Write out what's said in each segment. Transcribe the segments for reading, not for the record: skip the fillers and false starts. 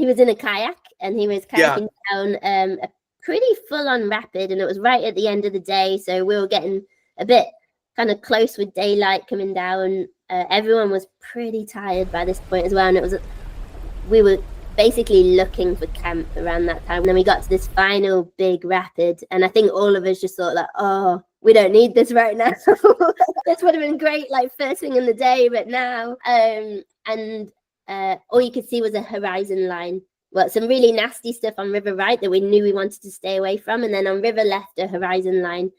was in a kayak and he was kayaking down a pretty full-on rapid, and it was right at the end of the day, so we were getting a bit kind of close with daylight coming down. Everyone was pretty tired by this point as well, and we were basically looking for camp around that time. And then we got to this final big rapid, and I think all of us just thought like, oh, we don't need this right now. This would have been great like first thing in the day, but now all you could see was a horizon line. Well, some really nasty stuff on river right that we knew we wanted to stay away from, and then on river left a horizon line.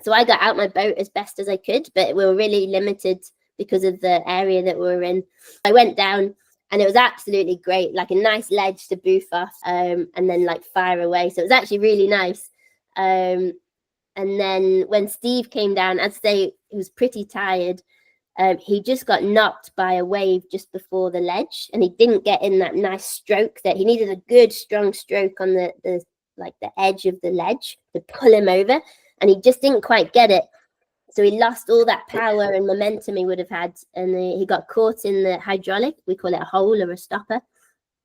So I got out my boat as best as I could, but we were really limited because of the area that we were in. I went down and it was absolutely great, like a nice ledge to boof off, and then like fire away. So it was actually really nice. And then when Steve came down, I'd say he was pretty tired. He just got knocked by a wave just before the ledge, and he didn't get in that nice stroke that he needed. A good strong stroke on the edge of the ledge to pull him over, and he just didn't quite get it. So he lost all that power and momentum he would have had, and he got caught in the hydraulic. We call it a hole or a stopper.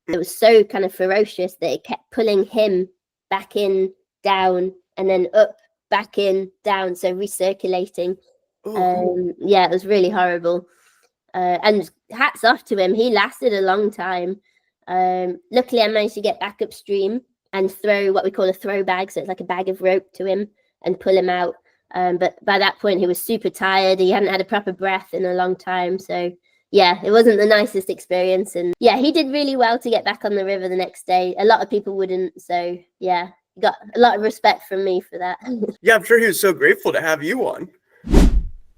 It was so kind of ferocious that it kept pulling him back in, down, and then up, back in, down, so recirculating. Yeah, it was really horrible. And hats off to him. He lasted a long time. Luckily, I managed to get back upstream and throw what we call a throw bag. So it's like a bag of rope to him and pull him out. But by that point, he was super tired. He hadn't had a proper breath in a long time. So yeah, it wasn't the nicest experience. And yeah, he did really well to get back on the river the next day. A lot of people wouldn't. So yeah, got a lot of respect from me for that. Yeah, I'm sure he was so grateful to have you on.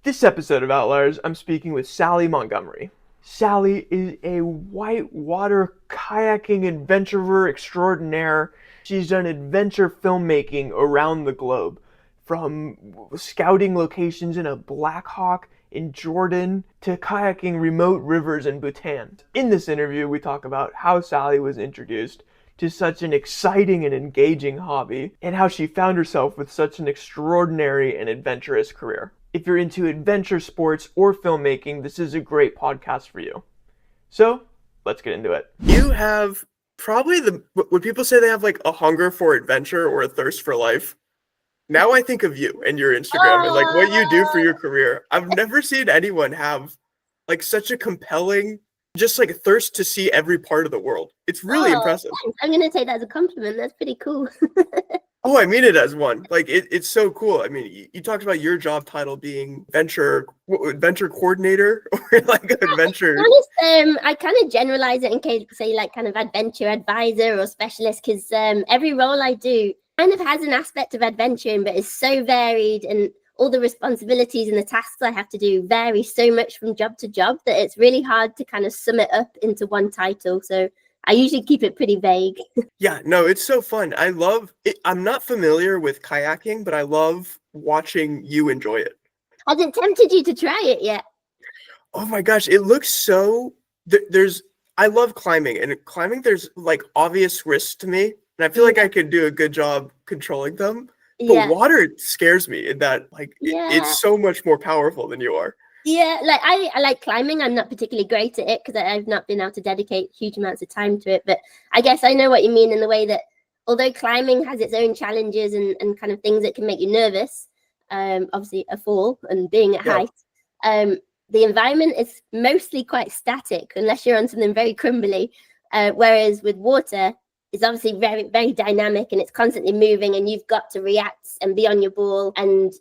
This episode of Outliers, I'm speaking with Sal Montgomery. Sally is a whitewater kayaking adventurer extraordinaire. She's done adventure filmmaking around the globe, from scouting locations in a Black Hawk in Jordan to kayaking remote rivers in Bhutan. In this interview, we talk about how Sally was introduced to such an exciting and engaging hobby, and how she found herself with such an extraordinary and adventurous career. If you're into adventure sports or filmmaking, this is a great podcast for you. So, let's get into it. You have probably would people say they have like a hunger for adventure or a thirst for life? Now I think of you and your Instagram and like what you do for your career. I've never seen anyone have like such a compelling, just like a thirst to see every part of the world. It's really impressive. Thanks. I'm going to take that as a compliment. That's pretty cool. Oh, I mean it as one. Like it's so cool. I mean, you talked about your job title being adventure coordinator or like adventure. I kind of generalize it in case say like kind of adventure advisor or specialist, because every role I do kind of has an aspect of adventuring, but it's so varied, and all the responsibilities and the tasks I have to do vary so much from job to job that it's really hard to kind of sum it up into one title. So I usually keep it pretty vague. Yeah, no, it's so fun. I love it. I'm not familiar with kayaking, but I love watching you enjoy it. Has it tempted you to try it yet? Oh my gosh, it looks so... I love climbing, and climbing, there's like obvious risks to me, and I feel like I could do a good job controlling them. But water scares me in that like it's so much more powerful than you are. Yeah, like I like climbing. I'm not particularly great at it because I've not been able to dedicate huge amounts of time to it. But I guess I know what you mean in the way that although climbing has its own challenges and kind of things that can make you nervous, obviously a fall and being at height, the environment is mostly quite static unless you're on something very crumbly. Whereas with water, it's obviously very, very dynamic and it's constantly moving, and you've got to react and be on your ball. And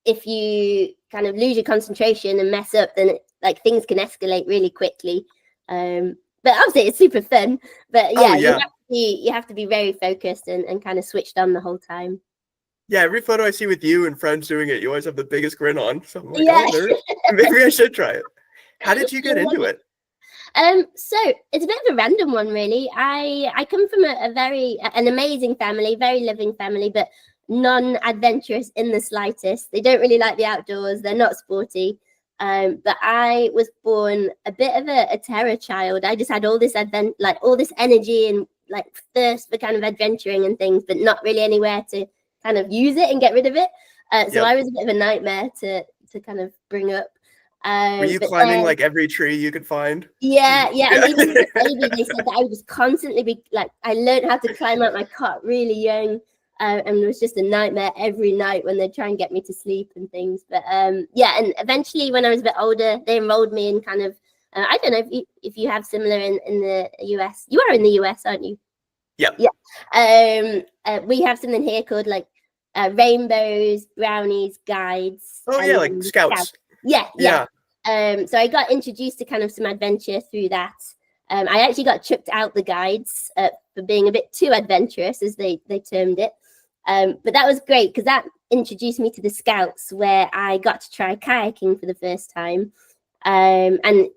if you kind of lose your concentration and mess up, then things can escalate really quickly. But obviously it's super fun. But you have to be very focused and kind of switched on the whole time. Yeah, every photo I see with you and friends doing it, you always have the biggest grin on. So I'm like, maybe I should try it. How did you get into it? So it's a bit of a random one, really. I come from an amazing family, very loving family, but non-adventurous in the slightest. They don't really like the outdoors. They're not sporty. But I was born a bit of a terror child. I just had all this all this energy and like thirst for kind of adventuring and things, but not really anywhere to kind of use it and get rid of it. So I was a bit of a nightmare to kind of bring up. Were you But climbing then, like every tree you could find? yeah, and even as a baby, they said that I would just constantly be like, I learned how to climb out my cot really young, and it was just a nightmare every night when they'd try and get me to sleep and things. But yeah, and eventually when I was a bit older, they enrolled me in kind of, I don't know if you have similar in the US. You are in the US, aren't you? Yep. Yeah. We have something here called like rainbows, brownies, guides. Oh yeah, like scouts. Yeah. So I got introduced to kind of some adventure through that. I actually got chucked out the guides for being a bit too adventurous, as they termed it. But that was great because that introduced me to the scouts, where I got to try kayaking for the first time. And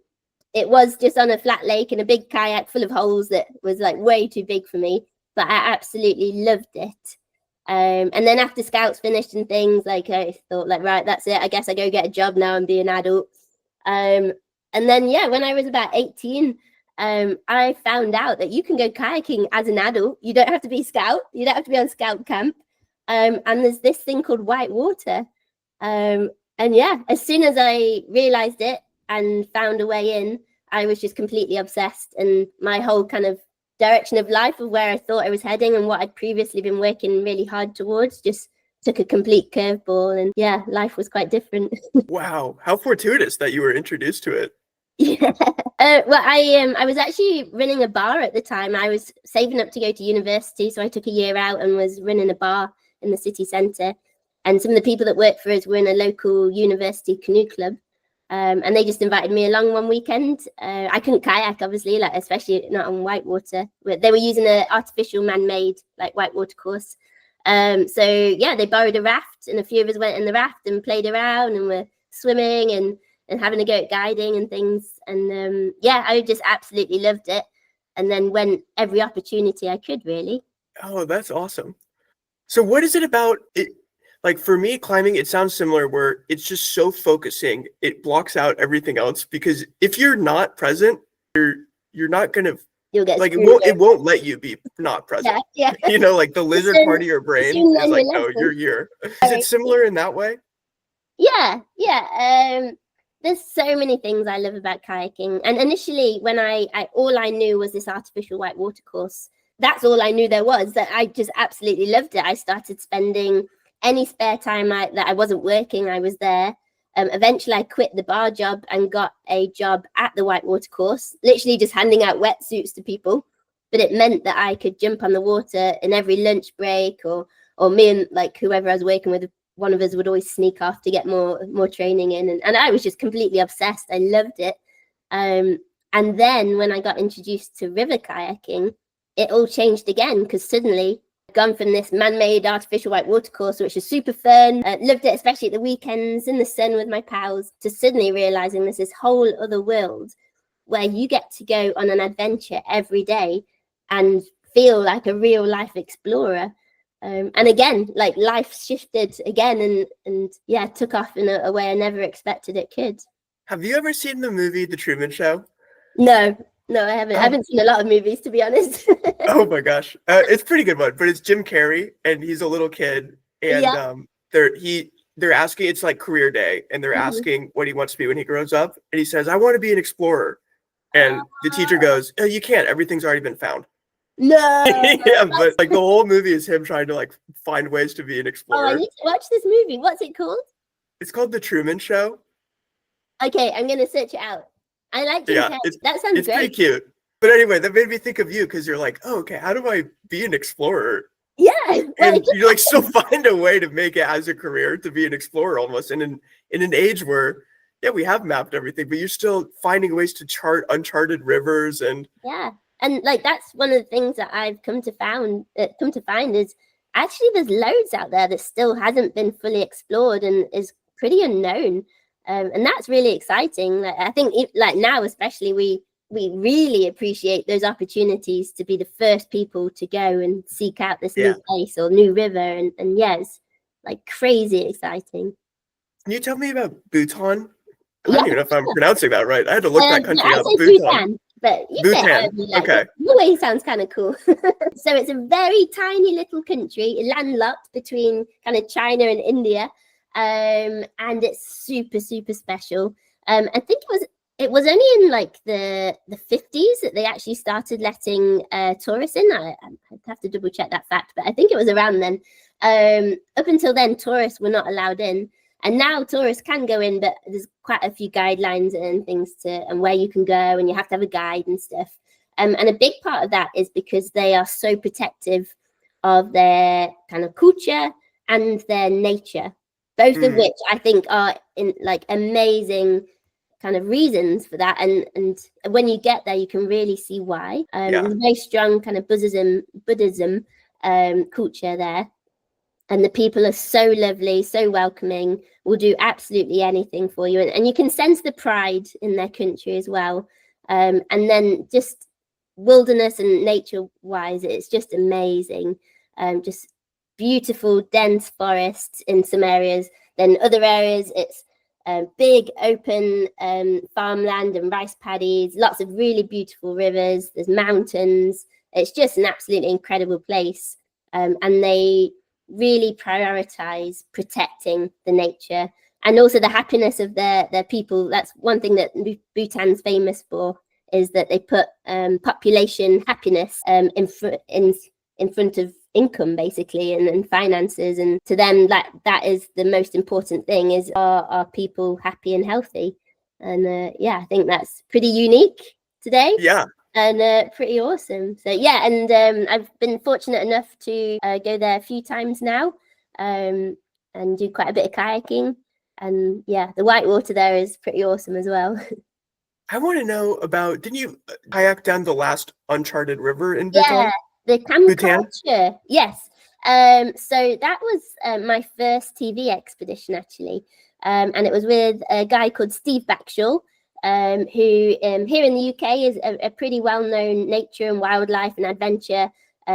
it was just on a flat lake in a big kayak full of holes that was like way too big for me, but I absolutely loved it. And then after scouts finished and things, like I thought like, right, that's it. I guess I go get a job now and be an adult. And then, yeah, when I was about 18, I found out that you can go kayaking as an adult. You don't have to be a scout. You don't have to be on scout camp. And there's this thing called whitewater. And yeah, as soon as I realized it and found a way in, I was just completely obsessed. And my whole kind of direction of life, of where I thought I was heading and what I'd previously been working really hard towards, just took a complete curveball. And yeah, life was quite different. Wow, how fortuitous that you were introduced to it. Yeah. Well, I was actually running a bar at the time. I was saving up to go to university, so I took a year out and was running a bar in the city centre. And some of the people that worked for us were in a local university canoe club. And they just invited me along one weekend. I couldn't kayak, obviously, like especially not on whitewater. But they were using an artificial man-made like whitewater course. So yeah, they borrowed a raft, and a few of us went in the raft and played around and were swimming and having a go at guiding and things. And yeah, I just absolutely loved it. And then went every opportunity I could, really. Oh, that's awesome. So what is it about it? Like for me, climbing, it sounds similar, where it's just so focusing. It blocks out everything else, because if you're not present, you're not gonna You'll get like screwed it won't let you be not present. Yeah. You know, like the lizard part of your brain is like, no, you're here. Is it similar in that way? Yeah. There's so many things I love about kayaking. And initially, when I all I knew was this artificial whitewater course. That's all I knew there was. That I just absolutely loved it. I started spending any spare time that I wasn't working, I was there. Eventually, I quit the bar job and got a job at the whitewater course, literally just handing out wetsuits to people. But it meant that I could jump on the water in every lunch break, or me and like whoever I was working with, one of us would always sneak off to get more training in. And I was just completely obsessed. I loved it. And then when I got introduced to river kayaking, it all changed again, because suddenly gone from this man-made artificial whitewater course, which was super fun, loved it, especially at the weekends in the sun with my pals, to suddenly realizing there's this whole other world where you get to go on an adventure every day and feel like a real life explorer. And again, like life shifted again and yeah, took off in a way I never expected it could. Have you ever seen the movie The Truman Show? No, I haven't. I haven't seen a lot of movies, to be honest. Oh my gosh, it's a pretty good one. But it's Jim Carrey, and he's a little kid, and they're asking, it's like career day, and they're asking what he wants to be when he grows up, and he says, "I want to be an explorer." And the teacher goes, "Oh, you can't. Everything's already been found." No. Yeah, but like the whole movie is him trying to like find ways to be an explorer. Oh, I need to watch this movie. What's it called? It's called The Truman Show. Okay, I'm gonna search it out. I like Jim Carrey. That sounds it's great. pretty cute. But anyway, that made me think of you, because you're like, oh, okay, how do I be an explorer? Yeah. And you like still find a way to make it as a career, to be an explorer almost. And in an age where, yeah, we have mapped everything, but you're still finding ways to chart uncharted rivers. And yeah. And like that's one of the things that I've come to find is actually there's loads out there that still hasn't been fully explored and is pretty unknown. And that's really exciting. Like, I think like now especially we really appreciate those opportunities to be the first people to go and seek out this new place or new river. And yeah, it's like crazy exciting. Can you tell me about Bhutan? I don't even know if I'm pronouncing that right. I had to look that country up. Bhutan. But Bhutan. Okay. The way it sounds kind of cool. So it's a very tiny little country, landlocked between kind of China and India. And it's super, super special. I think it was only in like the 50s that they actually started letting tourists in. I'd have to double check that fact, but I think it was around then. Up until then, tourists were not allowed in, and now tourists can go in, but there's quite a few guidelines and things and where you can go, and you have to have a guide and stuff. And a big part of that is because they are so protective of their kind of culture and their nature, both of which I think are in like amazing kind of reasons for that. And when you get there, you can really see why. There's a very strong kind of Buddhism culture there. And the people are so lovely, so welcoming, will do absolutely anything for you. And you can sense the pride in their country as well. And then just wilderness and nature wise, it's just amazing. Just beautiful dense forests in some areas. Then other areas it's big open farmland and rice paddies, lots of really beautiful rivers, there's mountains. It's just an absolutely incredible place, and they really prioritize protecting the nature and also the happiness of their people. That's one thing that Bhutan's famous for, is that they put population happiness in front of income, basically, and finances. And to them, like, that is the most important thing, is are people happy and healthy? And I think that's pretty unique today. And pretty awesome. So and I've been fortunate enough to go there a few times now, and do quite a bit of kayaking. And the whitewater there is pretty awesome as well. I want to know about, didn't you kayak down the last uncharted river in Bhutan? The Kamchatka. Yes. So that was my first TV expedition, actually. And it was with a guy called Steve Backshall, who here in the UK is a pretty well-known nature and wildlife and adventure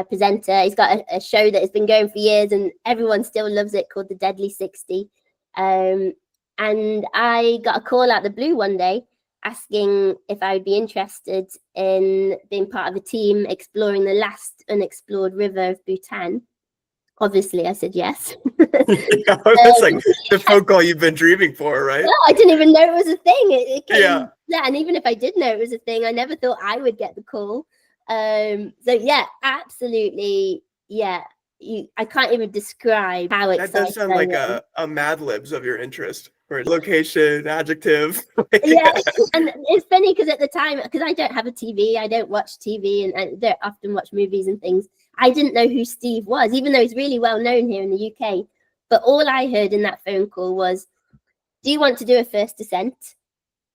presenter. He's got a show that has been going for years and everyone still loves it, called The Deadly 60. And I got a call out the blue one day asking if I would be interested in being part of a team exploring the last unexplored river of Bhutan. Obviously, I said yes. That's like the phone call you've been dreaming for, right? No, I didn't even know it was a thing. It came, yeah, and even if I did know it was a thing, I never thought I would get the call. Absolutely, I can't even describe how excited that does sound like a Mad Libs of your interest, or location, adjective. And it's funny because at the time, because I don't have a TV, I don't watch TV, and I don't often watch movies and things. I didn't know who Steve was, even though he's really well known here in the UK. But all I heard in that phone call was, do you want to do a first descent?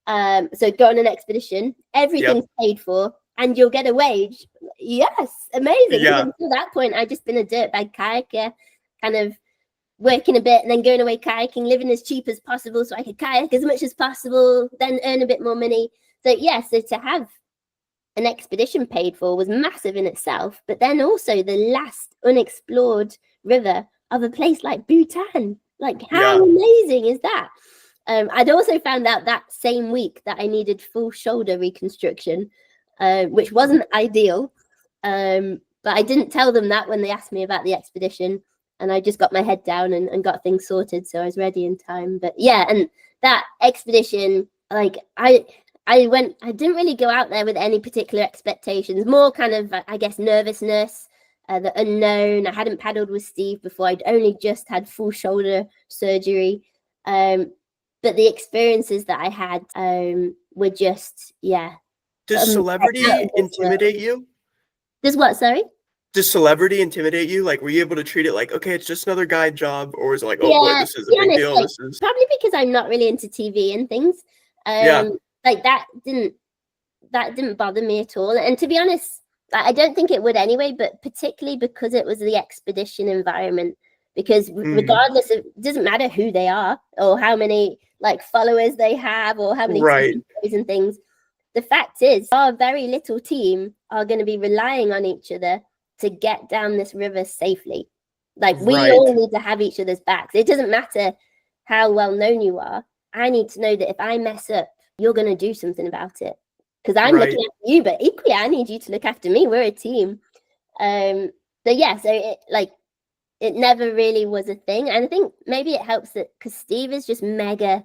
So go on an expedition, everything's paid for, and you'll get a wage. Yes, amazing. Until that point, I'd just been a dirtbag kayaker, kind of working a bit and then going away kayaking, living as cheap as possible so I could kayak as much as possible, then earn a bit more money. So to have an expedition paid for was massive in itself, but then also the last unexplored river of a place like Bhutan. Like, how amazing is that? I'd also found out that same week that I needed full shoulder reconstruction, which wasn't ideal. But I didn't tell them that when they asked me about the expedition, and I just got my head down and got things sorted, so I was ready in time. But and that expedition, like, I didn't really go out there with any particular expectations, more kind of, I guess, nervousness, the unknown. I hadn't paddled with Steve before. I'd only just had full shoulder surgery. But the experiences that I had were just, Does celebrity intimidate you? Does what, sorry? Does celebrity intimidate you? Like, were you able to treat it like, okay, it's just another guide job? Or is it like, oh boy, this is a big deal? Like, probably because I'm not really into TV and things. Like, that didn't bother me at all. And to be honest, I don't think it would anyway, but particularly because it was the expedition environment. Because regardless of, it doesn't matter who they are or how many like followers they have or how many videos and things. The fact is, our very little team are going to be relying on each other to get down this river safely. Like, we all need to have each other's backs. It doesn't matter how well known you are. I need to know that if I mess up, you're going to do something about it. Because I'm looking after you, but equally, I need you to look after me. We're a team. So it never really was a thing. And I think maybe it helps that because Steve is just mega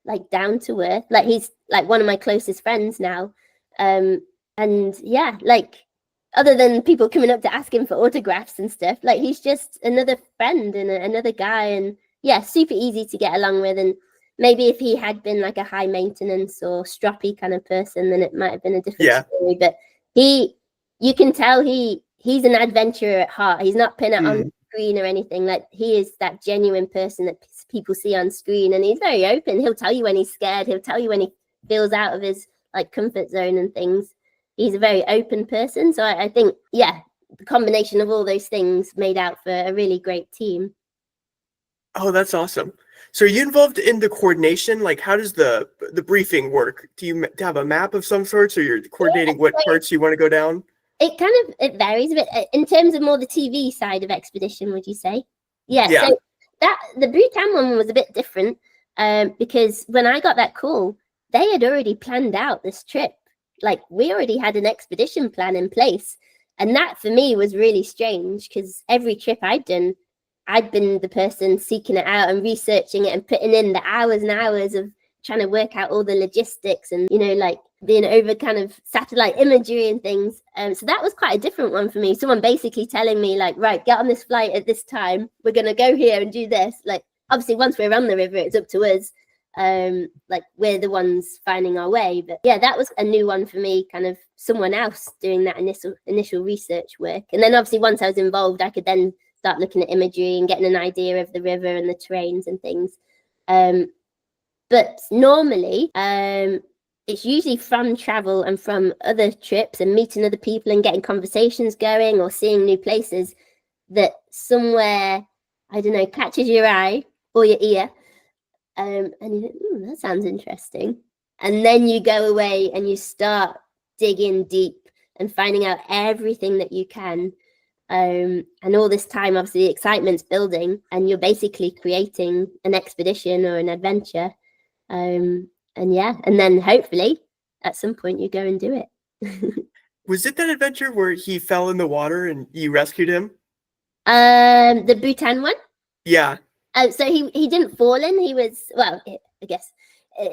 like down to earth. Like he's like one of my closest friends now. And yeah, like other than people coming up to ask him for autographs and stuff, like he's just another friend and another guy, and yeah, super easy to get along with. And maybe if he had been like a high maintenance or stroppy kind of person, then it might have been a different story. But you can tell he's an adventurer at heart. He's not putting it on screen or anything. Like he is that genuine person that people see on screen, and he's very open. He'll tell you when he's scared. He'll tell you when he feels out of his like comfort zone and things. He's a very open person. So I think, yeah, the combination of all those things made out for a really great team. Oh, that's awesome. So are you involved in the coordination? Like, how does the briefing work? Do you have a map of some sorts, or you're coordinating what parts you want to go down? It varies a bit in terms of more the TV side of expedition, would you say? Yeah. So the Bhutan one was a bit different because when I got that call, they had already planned out this trip. Like we already had an expedition plan in place. And that for me was really strange because every trip I'd done, I'd been the person seeking it out and researching it and putting in the hours and hours of trying to work out all the logistics and, you know, like being over kind of satellite imagery and things. So that was quite a different one for me. Someone basically telling me like, right, get on this flight at this time. We're going to go here and do this. Like, obviously, once we're on the river, it's up to us. Like we're the ones finding our way. But yeah, that was a new one for me, kind of someone else doing that initial research work. And then obviously once I was involved, I could then start looking at imagery and getting an idea of the river and the terrains and things. But normally, it's usually from travel and from other trips and meeting other people and getting conversations going or seeing new places that somewhere, I don't know, catches your eye or your ear. And you think, that sounds interesting. And then you go away and you start digging deep and finding out everything that you can. And all this time, obviously, the excitement's building and you're basically creating an expedition or an adventure. And then hopefully at some point you go and do it. Was it that adventure where he fell in the water and you rescued him? The Bhutan one? Yeah. So he didn't fall in. He was, well, I guess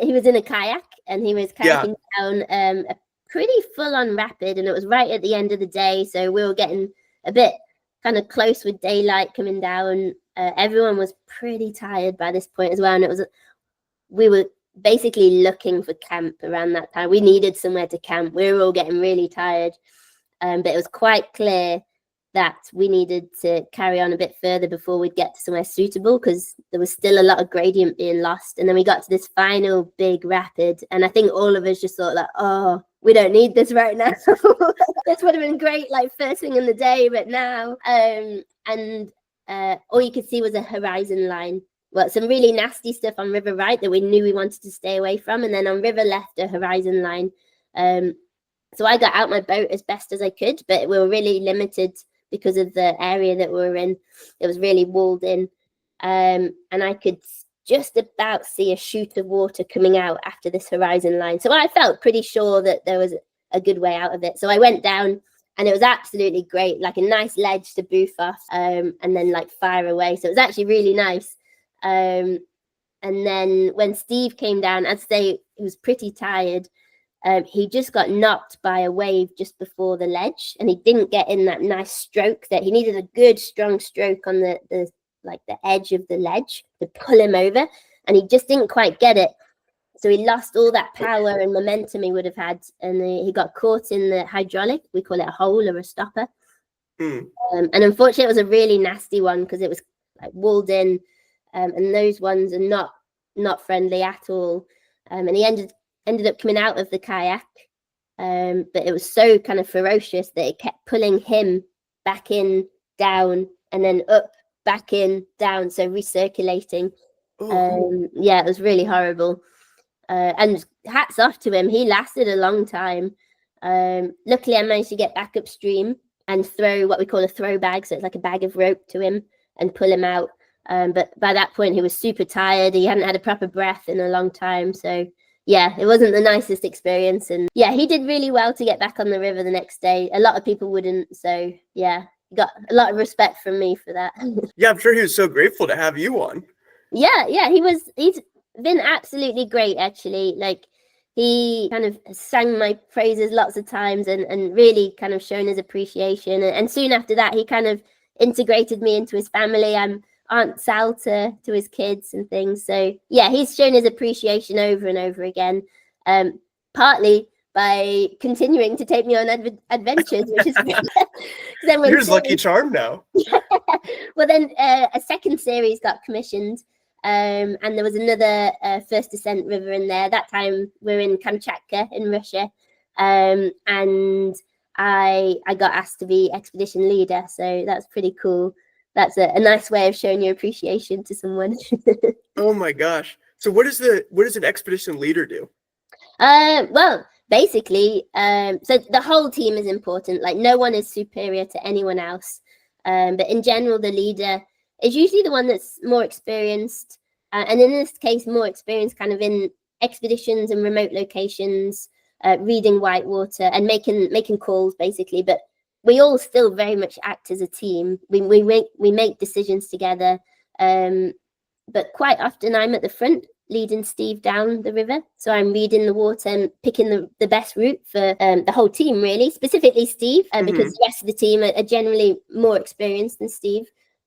he was in a kayak and he was kayaking down a pretty full-on rapid, and it was right at the end of the day. So we were getting a bit kind of close with daylight coming down. Everyone was pretty tired by this point as well, and we were basically looking for camp around that time. We needed somewhere to camp. We were all getting really tired, but it was quite clear that we needed to carry on a bit further before we'd get to somewhere suitable because there was still a lot of gradient being lost. And then we got to this final big rapid, and I think all of us just thought like, oh, we don't need this right now. This would have been great like first thing in the day, but now all you could see was a horizon line. Well, some really nasty stuff on river right that we knew we wanted to stay away from, and then on river left a horizon line. So I got out my boat as best as I could, but we were really limited because of the area that we were in. It was really walled in, and I could just about see a chute of water coming out after this horizon line. So I felt pretty sure that there was a good way out of it. So I went down, and it was absolutely great, like a nice ledge to boof off, and then like fire away. So it was actually really nice. And then when Steve came down, I'd say he was pretty tired. He just got knocked by a wave just before the ledge, and he didn't get in that nice stroke that he needed. A good strong stroke on the edge of the ledge to pull him over, and he just didn't quite get it. So he lost all that power and momentum he would have had, and he got caught in the hydraulic. We call it a hole or a stopper. And unfortunately, it was a really nasty one because it was like walled in, and those ones are not friendly at all. And he ended up coming out of the kayak, but it was so kind of ferocious that it kept pulling him back in, down, and then up, back in, down, so recirculating. Yeah, it was really horrible. And hats off to him, he lasted a long time. Luckily I managed to get back upstream and throw what we call a throw bag, so it's like a bag of rope to him and pull him out. But by that point he was super tired. He hadn't had a proper breath in a long time, so yeah, it wasn't the nicest experience. And yeah, he did really well to get back on the river the next day. A lot of people wouldn't, so yeah, got a lot of respect from me for that. Yeah, I'm sure he was so grateful to have you on. Yeah, he's been absolutely great, actually. Like, he kind of sang my praises lots of times and really kind of shown his appreciation. And soon after that, he kind of integrated me into his family. I'm Aunt Sal to his kids and things. So yeah, he's shown his appreciation over and over again, partly by continuing to take me on adventures, which is then You're his lucky charm now. well, then a second series got commissioned, and there was another first descent river in there. That time we're in Kamchatka in Russia, and I got asked to be expedition leader, so that's pretty cool. That's a nice way of showing your appreciation to someone. Oh my gosh! So what does an expedition leader do? Well, basically, so the whole team is important. Like, no one is superior to anyone else. But in general, the leader is usually the one that's more experienced, and in this case, more experienced kind of in expeditions and remote locations, reading whitewater and making calls, basically. But we all still very much act as a team. We make decisions together, but quite often I'm at the front leading Steve down the river. So I'm reading the water and picking the best route for the whole team, really, specifically Steve, because the rest of the team are generally more experienced than Steve.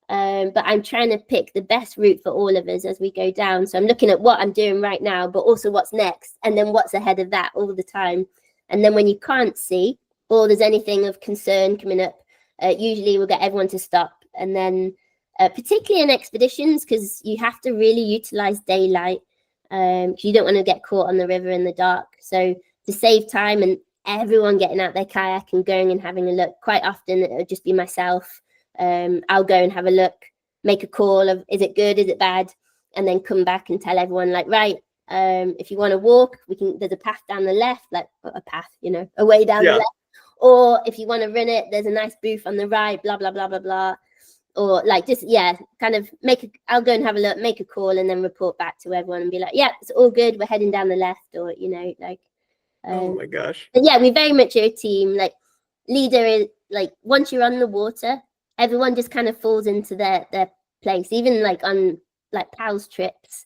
But I'm trying to pick the best route for all of us as we go down. So I'm looking at what I'm doing right now, but also what's next, and then what's ahead of that all the time. And then when you can't see, or there's anything of concern coming up, usually we'll get everyone to stop. And then particularly in expeditions, because you have to really utilize daylight, because you don't want to get caught on the river in the dark. So to save time and everyone getting out their kayak and going and having a look, quite often it'll just be myself. I'll go and have a look, make a call of, is it good, is it bad, and then come back and tell everyone, like, right, if you want to walk, there's a path down the left, like a path, a way down the left. Or if you want to run it, there's a nice booth on the right, blah, blah, blah, blah, blah. Or like, just, kind of I'll go and have a look, make a call, and then report back to everyone and be like, yeah, it's all good, we're heading down the left, or, oh my gosh. But yeah, we very much are a team. Like, leader is, like, once you're on the water, everyone just kind of falls into their place. Even like on like pals trips,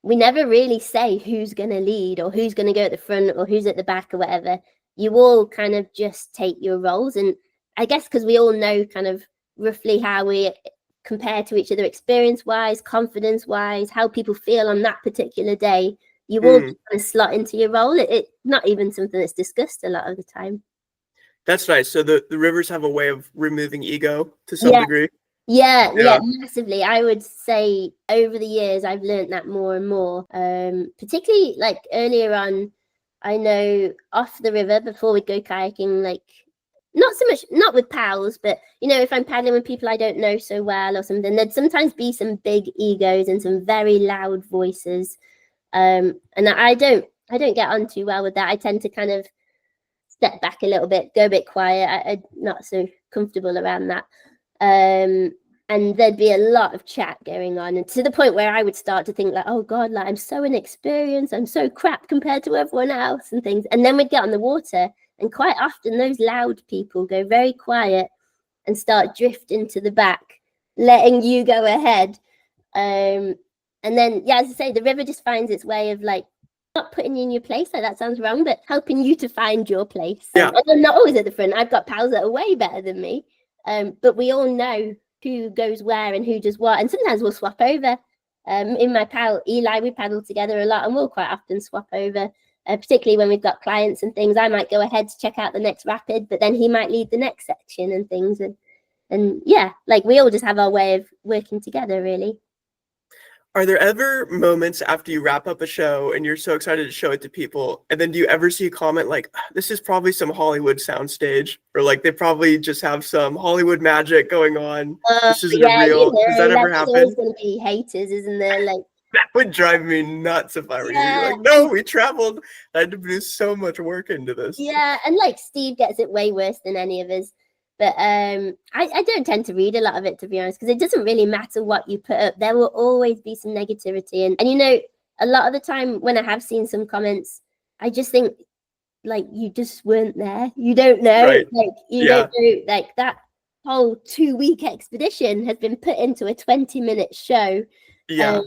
we never really say who's going to lead or who's going to go at the front or who's at the back or whatever. You all kind of just take your roles. And I guess because we all know kind of roughly how we compare to each other experience-wise, confidence-wise, how people feel on that particular day, you all kind of slot into your role. It's not even something that's discussed a lot of the time. That's nice. So the rivers have a way of removing ego to some degree. Yeah, massively. I would say over the years, I've learned that more and more. Particularly like earlier on, I know off the river before we'd go kayaking, like not so much, not with pals, but if I'm paddling with people I don't know so well or something, there'd sometimes be some big egos and some very loud voices. And I don't get on too well with that. I tend to kind of step back a little bit, go a bit quiet. I'm not so comfortable around that. And there'd be a lot of chat going on, and to the point where I would start to think like, oh God, like I'm so inexperienced, I'm so crap compared to everyone else and things. And then we'd get on the water, and quite often those loud people go very quiet and start drifting to the back, letting you go ahead. And then, as I say, the river just finds its way of like not putting you in your place, like that sounds wrong, but helping you to find your place. And I'm not always at the front. I've got pals that are way better than me. But we all know who goes where and who does what. And sometimes we'll swap over. In my pal Eli, we paddle together a lot, and we'll quite often swap over, particularly when we've got clients and things. I might go ahead to check out the next rapid, but then he might lead the next section and things. And yeah, like we all just have our way of working together, really. Are there ever moments after you wrap up a show and you're so excited to show it to people, and then do you ever see a comment like, this is probably some Hollywood soundstage, or like they probably just have some Hollywood magic going on? This isn't real. Does that ever happen? There's going to be haters, isn't there? Like, that would drive me nuts if I were you. Like, no, we traveled. I had to put so much work into this. Yeah, and like Steve gets it way worse than any of us. But I don't tend to read a lot of it, to be honest, because it doesn't really matter what you put up. There will always be some negativity. And a lot of the time when I have seen some comments, I just think, like, you just weren't there. You don't know. Right. Like, you don't know. Like, that whole 2-week expedition has been put into a 20-minute show. Yeah.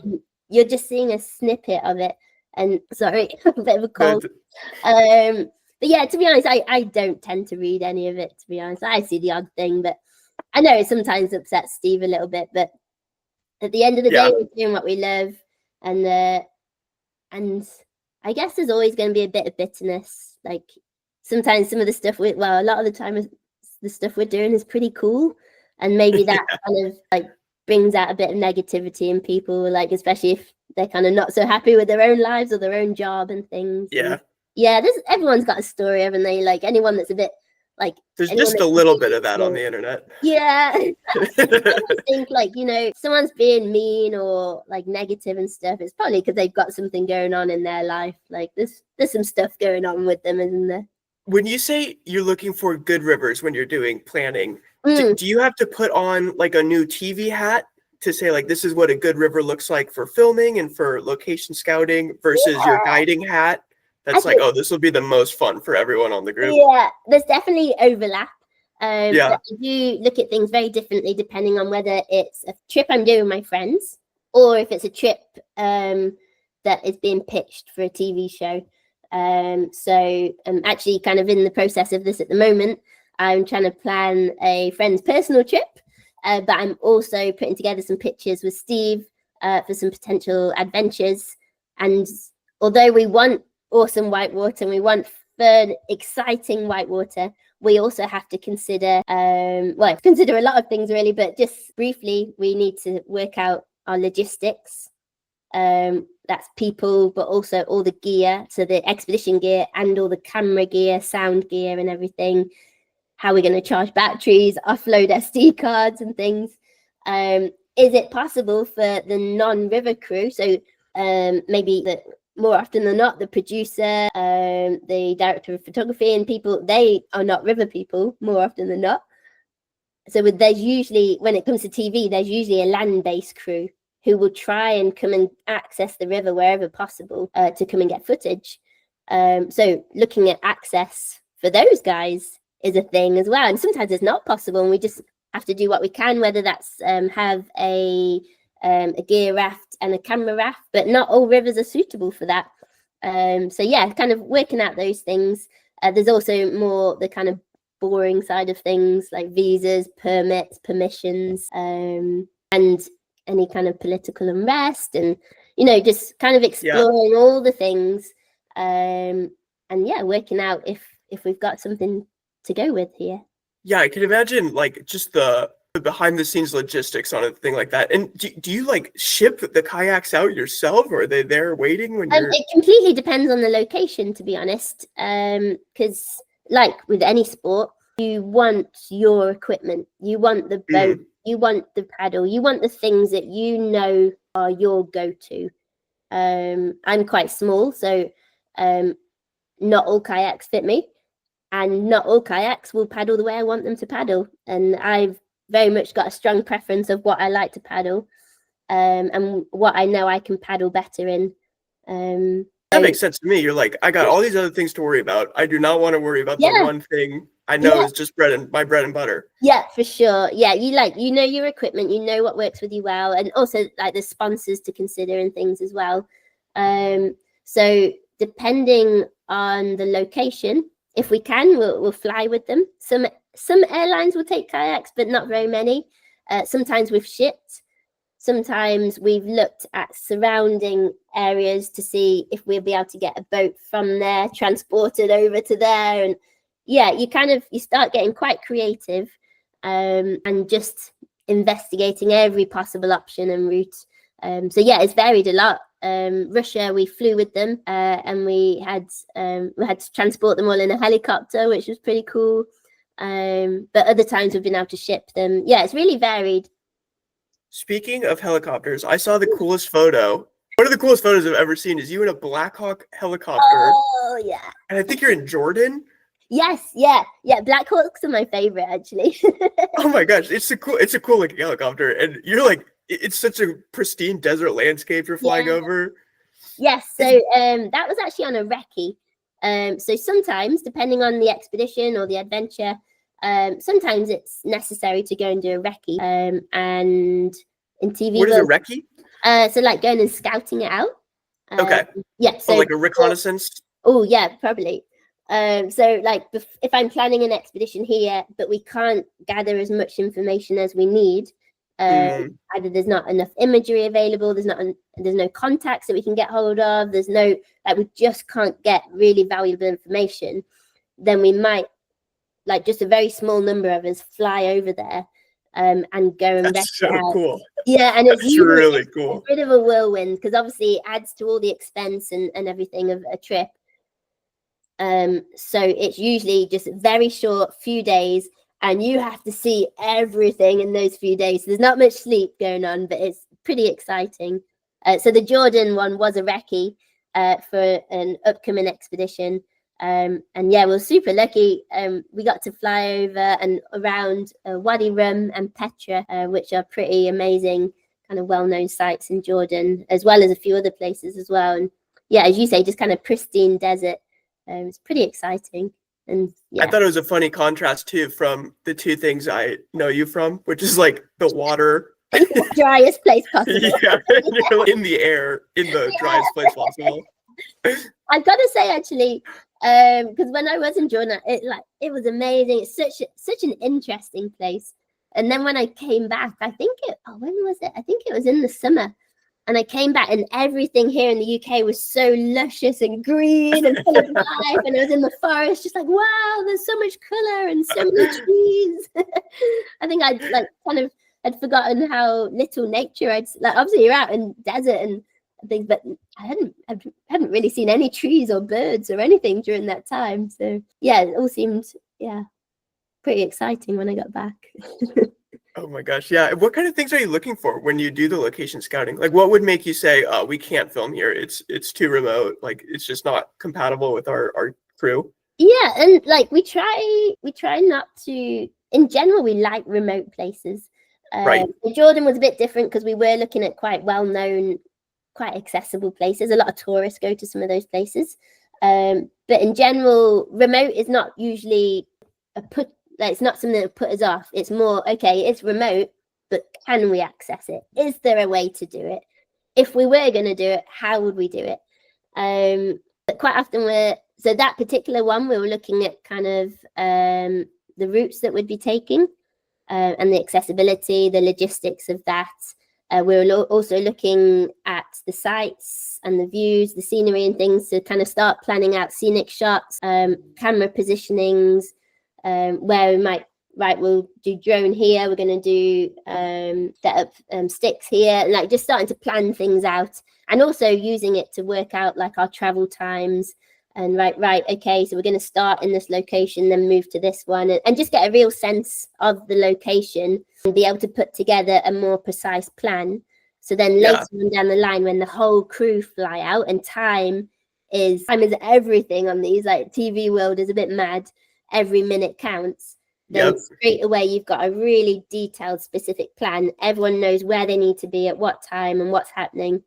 you're just seeing a snippet of it. And sorry, a bit of a cold. Good. But yeah, to be honest, I don't tend to read any of it, to be honest. I see the odd thing, but I know it sometimes upsets Steve a little bit. But at the end of the day, we're doing what we love. And I guess there's always going to be a bit of bitterness. Like sometimes some of the stuff a lot of the time the stuff we're doing is pretty cool. And maybe that kind of like brings out a bit of negativity in people, like especially if they're kind of not so happy with their own lives or their own job and things. Yeah. And everyone's got a story, haven't they? Like anyone that's a bit like there's just a little bit of that on the internet. Yeah. I think like, someone's being mean or like negative and stuff, it's probably because they've got something going on in their life. Like there's some stuff going on with them, isn't there? When you say you're looking for good rivers when you're doing planning, do you have to put on like a new TV hat to say like this is what a good river looks like for filming and for location scouting versus your guiding hat? That's like, this will be the most fun for everyone on the group. Yeah, there's definitely overlap. But I do look at things very differently depending on whether it's a trip I'm doing with my friends or if it's a trip that is being pitched for a TV show. So I'm actually kind of in the process of this at the moment. I'm trying to plan a friend's personal trip, but I'm also putting together some pictures with Steve for some potential adventures. And although we want awesome whitewater and we want fun, exciting whitewater, we also have to consider a lot of things really, but just briefly, we need to work out our logistics. That's people, but also all the gear, so the expedition gear and all the camera gear, sound gear and everything. How we're going to charge batteries, offload SD cards and things. Is it possible for the non-river crew, so maybe more often than not, the producer, the director of photography and people, they are not river people more often than not. So there's usually, when it comes to TV, there's usually a land-based crew who will try and come and access the river wherever possible to come and get footage. So looking at access for those guys is a thing as well. And sometimes it's not possible and we just have to do what we can, whether that's have a gear raft and a camera raft, but not all rivers are suitable for that. So yeah, kind of working out those things. There's also more the kind of boring side of things like visas, permits, permissions, and any kind of political unrest and, just kind of exploring all the things. And yeah, working out if we've got something to go with here. Yeah, I can imagine like just the behind the scenes logistics on a thing like that. And do you like ship the kayaks out yourself or are they there waiting when you're... It completely depends on the location, to be honest. Because like with any sport, you want your equipment, you want the boat, you want the paddle, you want the things that are your go-to. I'm quite small, so not all kayaks fit me. And not all kayaks will paddle the way I want them to paddle. And I've very much got a strong preference of what I like to paddle and what I know I can paddle better in. That makes sense to me. You're like, I got all these other things to worry about. I do not want to worry about the one thing I know is just my bread and butter. Yeah, for sure. Yeah, you know your equipment, you know what works with you well, and also like the sponsors to consider and things as well. So depending on the location, if we can, we'll fly with them. Some airlines will take kayaks, but not very many. Sometimes we've shipped. Sometimes we've looked at surrounding areas to see if we'll be able to get a boat from there, transported over to there. And yeah, you start getting quite creative and just investigating every possible option and route. So yeah, it's varied a lot. Russia, we flew with them and we had to transport them all in a helicopter, which was pretty cool. But other times we've been able to ship them. Yeah, it's really varied. Speaking of helicopters, I saw the coolest photo. One of the coolest photos I've ever seen is you in a Black Hawk helicopter. Oh yeah. And I think you're in Jordan. Yes, yeah. Black Hawks are my favorite, actually. Oh my gosh, it's a cool looking helicopter, and you're like, it's such a pristine desert landscape you're flying over. Yes, so that was actually on a recce. So sometimes, depending on the expedition or the adventure, sometimes it's necessary to go and do a recce. And in TV, what is a recce? So like going and scouting it out. Okay. Yeah. So like a reconnaissance. Oh yeah, probably. So like if I'm planning an expedition here, but we can't gather as much information as we need, either there's not enough imagery available, there's no contacts that we can get hold of, there's no, like, we just can't get really valuable information, then we might, like, just a very small number of us fly over there and go and That's so cool. Yeah, and it's really cool. A bit of a whirlwind, because obviously it adds to all the expense and everything of a trip. So it's usually just a very short few days, and you have to see everything in those few days. So there's not much sleep going on, but it's pretty exciting. So the Jordan one was a recce for an upcoming expedition. And yeah, we're super lucky. We got to fly over and around Wadi Rum and Petra, which are pretty amazing, kind of well-known sites in Jordan, as well as a few other places as well. And yeah, as you say, just kind of pristine desert. It's pretty exciting. And yeah. I thought it was a funny contrast too from the two things I know you from, which is like the water. The driest place possible. Yeah, in the air, in the driest place possible. I've got to say, actually, because when I was in Jordan, it was amazing. It's such an interesting place. And then when I came back, when was it? I think it was in the summer. And I came back, and everything here in the UK was so luscious and green and full of life. And I was in the forest, just like, wow, there's so much colour and so many trees. I think I'd forgotten how little nature obviously you're out in desert and things, but I hadn't really seen any trees or birds or anything during that time. So yeah, it all seemed pretty exciting when I got back. Oh my gosh, yeah. What kind of things are you looking for when you do the location scouting? Like, what would make you say, oh, we can't film here, it's too remote, like it's just not compatible with our crew? Yeah, and like we try not to, in general, we like remote places. Right. Jordan was a bit different because we were looking at quite well-known, quite accessible places. A lot of tourists go to some of those places. But in general, remote is not usually it's not something that put us off. It's more, okay, it's remote, but can we access it? Is there a way to do it? If we were going to do it, how would we do it? But quite often so that particular one, we were looking at kind of the routes that we'd be taking and the accessibility, the logistics of that. We were also looking at the sites and the views, the scenery and things, to kind of start planning out scenic shots, camera positionings, where we might, we'll do drone here, we're going to do set up sticks here, and like just starting to plan things out, and also using it to work out like our travel times, and okay, so we're going to start in this location, then move to this one, and just get a real sense of the location and be able to put together a more precise plan. So then later on down the line, when the whole crew fly out, and time is everything on these, like TV world is a bit mad, every minute counts, then straight away you've got a really detailed, specific plan. Everyone knows where they need to be at what time and what's happening.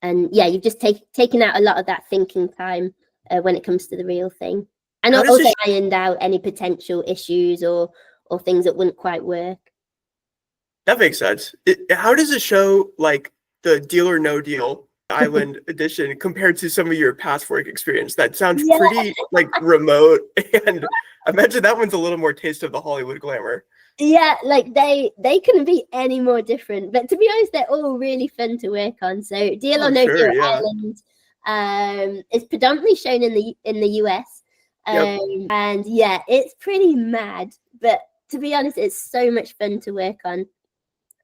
And yeah, you've just taken out a lot of that thinking time when it comes to the real thing. And also ironed out any potential issues or things that wouldn't quite work. That makes sense. How does it show like the Deal or No Deal Island edition compared to some of your past work experience? That sounds pretty like remote, and I imagine that one's a little more taste of the Hollywood glamour. Yeah, like they couldn't be any more different. But to be honest, they're all really fun to work on. So Deal or No Deal Island is predominantly shown in the US, and yeah, it's pretty mad. But to be honest, it's so much fun to work on.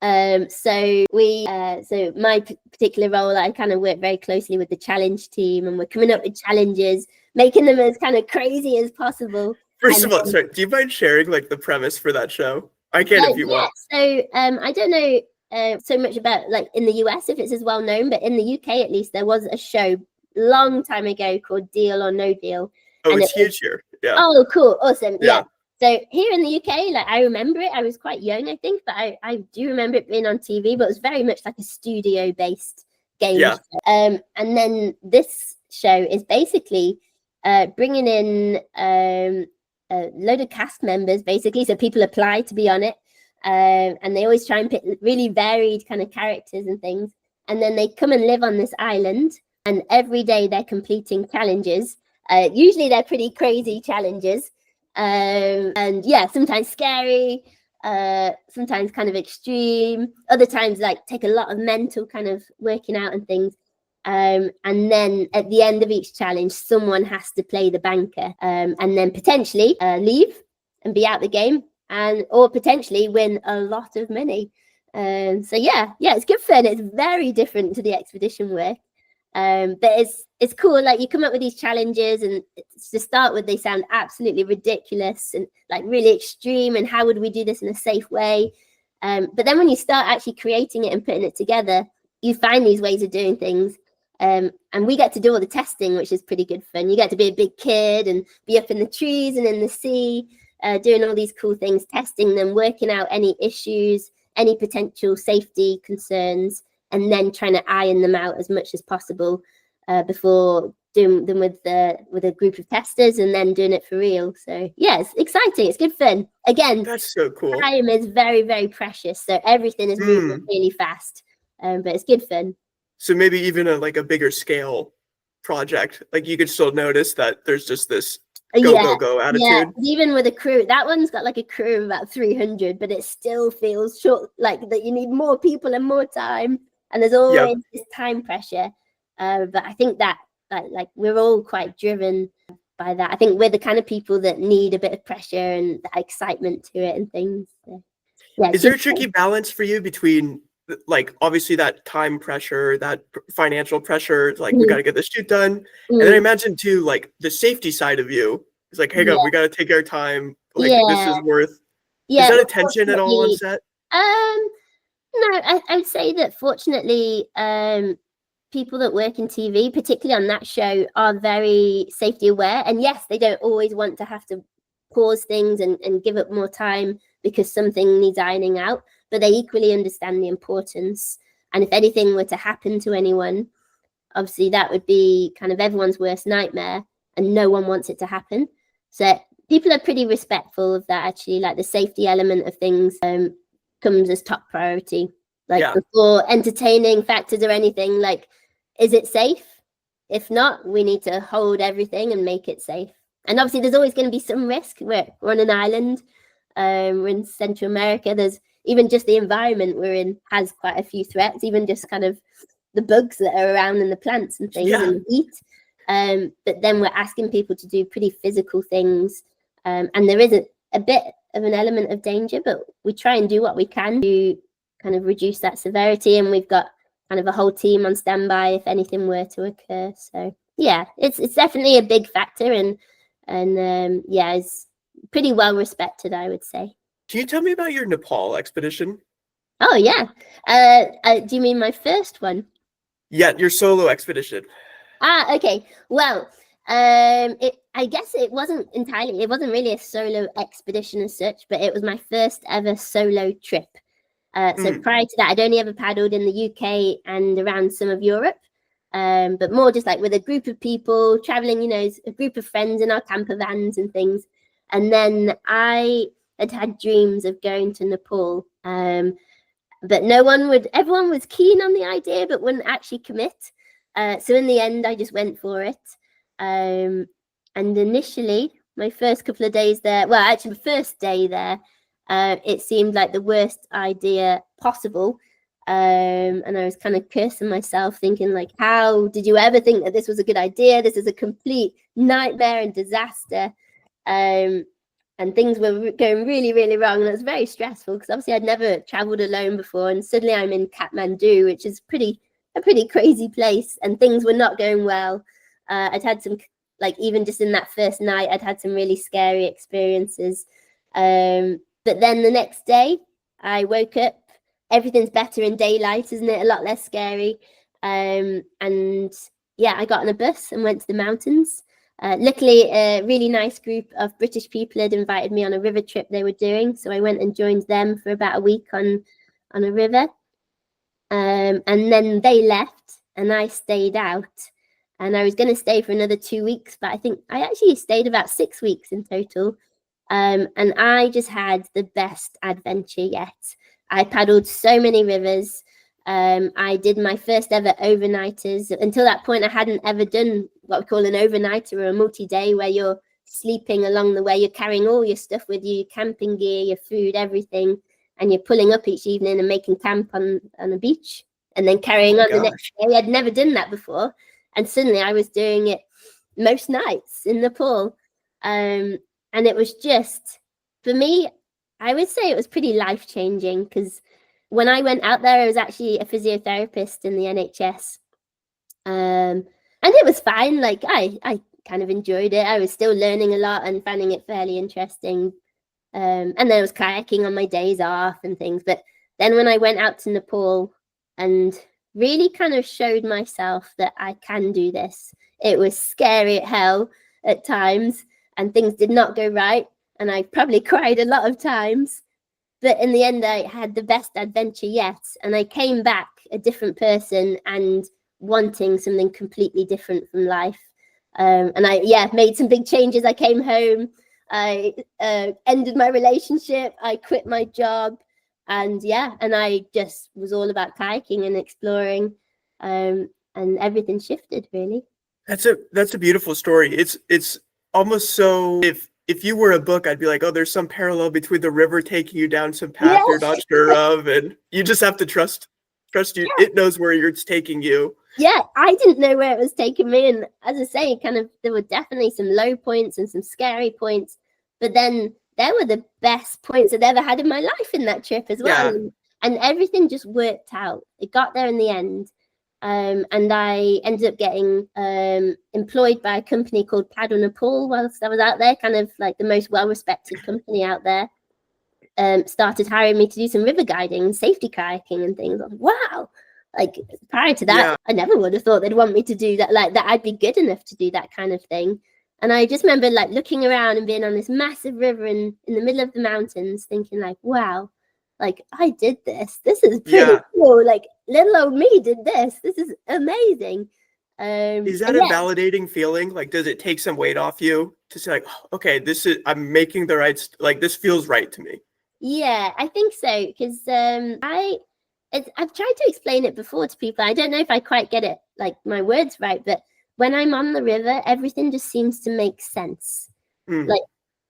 So my particular role, I kind of work very closely with the challenge team, and we're coming up with challenges, making them as kind of crazy as possible. First of all, sorry, do you mind sharing like the premise for that show? I can if you want. So I don't know so much about like in the US if it's as well known, but in the UK at least there was a show long time ago called Deal or No Deal. Oh, it's huge here. Yeah. Oh, cool, awesome. Yeah. So here in the UK, like I remember it, I was quite young, I think, but I do remember it being on TV, but it was very much like a studio-based game show. And then this show is basically bringing in a load of cast members, basically, so people apply to be on it, and they always try and pick really varied kind of characters and things, and then they come and live on this island, and every day they're completing challenges. Usually they're pretty crazy challenges, and yeah, sometimes scary, sometimes kind of extreme, other times like take a lot of mental kind of working out and things. And then at the end of each challenge, someone has to play the banker, and then potentially leave and be out the game, and or potentially win a lot of money. So yeah, it's good fun. It's very different to the expedition work, but it's cool. Like, you come up with these challenges, and to start with, they sound absolutely ridiculous and like really extreme. And how would we do this in a safe way? But then when you start actually creating it and putting it together, you find these ways of doing things. And we get to do all the testing, which is pretty good fun. You get to be a big kid and be up in the trees and in the sea, doing all these cool things, testing them, working out any issues, any potential safety concerns, and then trying to iron them out as much as possible before doing them with a group of testers, and then doing it for real. So yeah, it's exciting. It's good fun. Again, That's so cool. time is very, very precious, so everything is moving really fast, but it's good fun. So maybe even a bigger scale project, like you could still notice that there's just this go attitude. Yeah, even with a crew, that one's got like a crew of about 300, but it still feels short, like that you need more people and more time, and there's always this time pressure. But I think that like we're all quite driven by that. I think we're the kind of people that need a bit of pressure and that excitement to it and things. So, yeah, is there a tricky balance for you between, like, obviously that time pressure, that financial pressure, like we got to get this shoot done, and then I imagine too, like the safety side of you is like, hey, we got to take our time, like this is worth. Is that a tension at all on set? No, I'd say that fortunately, people that work in TV, particularly on that show, are very safety aware, and yes, they don't always want to have to pause things and give up more time because something needs ironing out, but they equally understand the importance. And if anything were to happen to anyone, obviously that would be kind of everyone's worst nightmare, and no one wants it to happen. So people are pretty respectful of that, actually. Like, the safety element of things comes as top priority. Like, before entertaining factors or anything, like, is it safe? If not, we need to hold everything and make it safe. And obviously there's always going to be some risk. We're on an island, we're in Central America. There's even just the environment we're in has quite a few threats, even just kind of the bugs that are around and the plants and things and the heat. But then we're asking people to do pretty physical things. And there is a bit of an element of danger, but we try and do what we can to kind of reduce that severity. And we've got kind of a whole team on standby if anything were to occur. So yeah, it's definitely a big factor, and it's pretty well respected, I would say. Can you tell me about your Nepal expedition? Oh yeah. Do you mean my first one? Yeah, your solo expedition. Okay. Well, I guess it wasn't really a solo expedition as such, but it was my first ever solo trip. So prior to that, I'd only ever paddled in the UK and around some of Europe, but more just like with a group of people traveling, a group of friends in our camper vans and things. And then I had dreams of going to Nepal, but everyone was keen on the idea, but wouldn't actually commit. So in the end, I just went for it. And initially, my first couple of days there, well, actually the first day there, it seemed like the worst idea possible. And I was kind of cursing myself, thinking like, how did you ever think that this was a good idea? This is a complete nightmare and disaster. And things were going really, really wrong. And it was very stressful because obviously I'd never traveled alone before. And suddenly I'm in Kathmandu, which is a pretty crazy place. And things were not going well. I'd had some, like, even just in that first night, I'd had some really scary experiences. But then the next day I woke up, everything's better in daylight, isn't it? A lot less scary. And yeah, I got on a bus and went to the mountains. Luckily, a really nice group of British people had invited me on a river trip they were doing. So I went and joined them for about a week on a river. And then they left and I stayed out. And I was going to stay for another 2 weeks, but I think I actually stayed about 6 weeks in total. And I just had the best adventure yet. I paddled so many rivers. I did my first ever overnighters. Until that point, I hadn't ever done what we call an overnighter or a multi-day, where you're sleeping along the way. You're carrying all your stuff with you, your camping gear, your food, everything, and you're pulling up each evening and making camp on a beach and then carrying on the next day. I'd never done that before. And suddenly I was doing it most nights in Nepal. And it was just, for me, I would say it was pretty life-changing, because when I went out there, I was actually a physiotherapist in the NHS. And it was fine. Like, I kind of enjoyed it. I was still learning a lot and finding it fairly interesting. And then I was kayaking on my days off and things. But then when I went out to Nepal and really kind of showed myself that I can do this, it was scary at hell at times, and things did not go right. And I probably cried a lot of times. But in the end, I had the best adventure yet. And I came back a different person and wanting something completely different from life. And I made some big changes. I came home. I ended my relationship. I quit my job. And I just was all about kayaking and exploring. And everything shifted, really. That's a beautiful story. It's almost so, if you were a book, I'd be like, oh, there's some parallel between the river taking you down some path you're not sure of, and you just have to trust you. Yeah. It knows where it's taking you. Yeah, I didn't know where it was taking me, and as I say, there were definitely some low points and some scary points, but then there were the best points I'd ever had in my life in that trip as well. Yeah. And everything just worked out. It got there in the end. And I ended up getting employed by a company called Paddle Nepal whilst I was out there, kind of like the most well-respected company out there. Started hiring me to do some river guiding and safety kayaking and things. I was, wow! Like, prior to that, I never would have thought they'd want me to do that, like that I'd be good enough to do that kind of thing. And I just remember like looking around and being on this massive river in the middle of the mountains, thinking like, wow, like I did this. This is pretty cool. Like, little old me did this. This is amazing. Is that a validating feeling? Like, does it take some weight off you to say like, oh, okay, I'm making the right, like this feels right to me? Yeah, I think so. Because I've tried to explain it before to people. I don't know if I quite get it, like my words right, but when I'm on the river, everything just seems to make sense. Like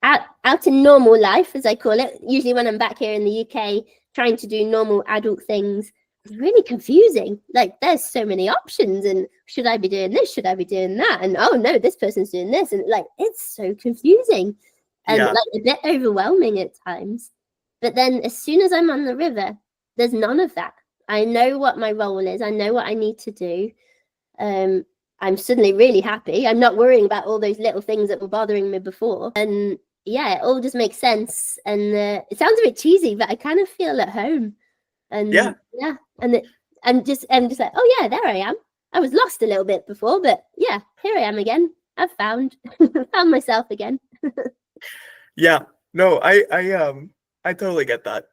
out in normal life, as I call it, usually when I'm back here in the UK trying to do normal adult things, it's really confusing. Like, there's so many options, and should I be doing this? Should I be doing that? And oh no, this person's doing this, and like it's so confusing and like a bit overwhelming at times. But then as soon as I'm on the river, there's none of that. I know what my role is. I know what I need to do. I'm suddenly really happy. I'm not worrying about all those little things that were bothering me before. And yeah, it all just makes sense. And it sounds a bit cheesy, but I kind of feel at home. And and I'm just like, oh yeah, there I am. I was lost a little bit before, but yeah, here I am again. I've found myself again. Yeah, no, I totally get that.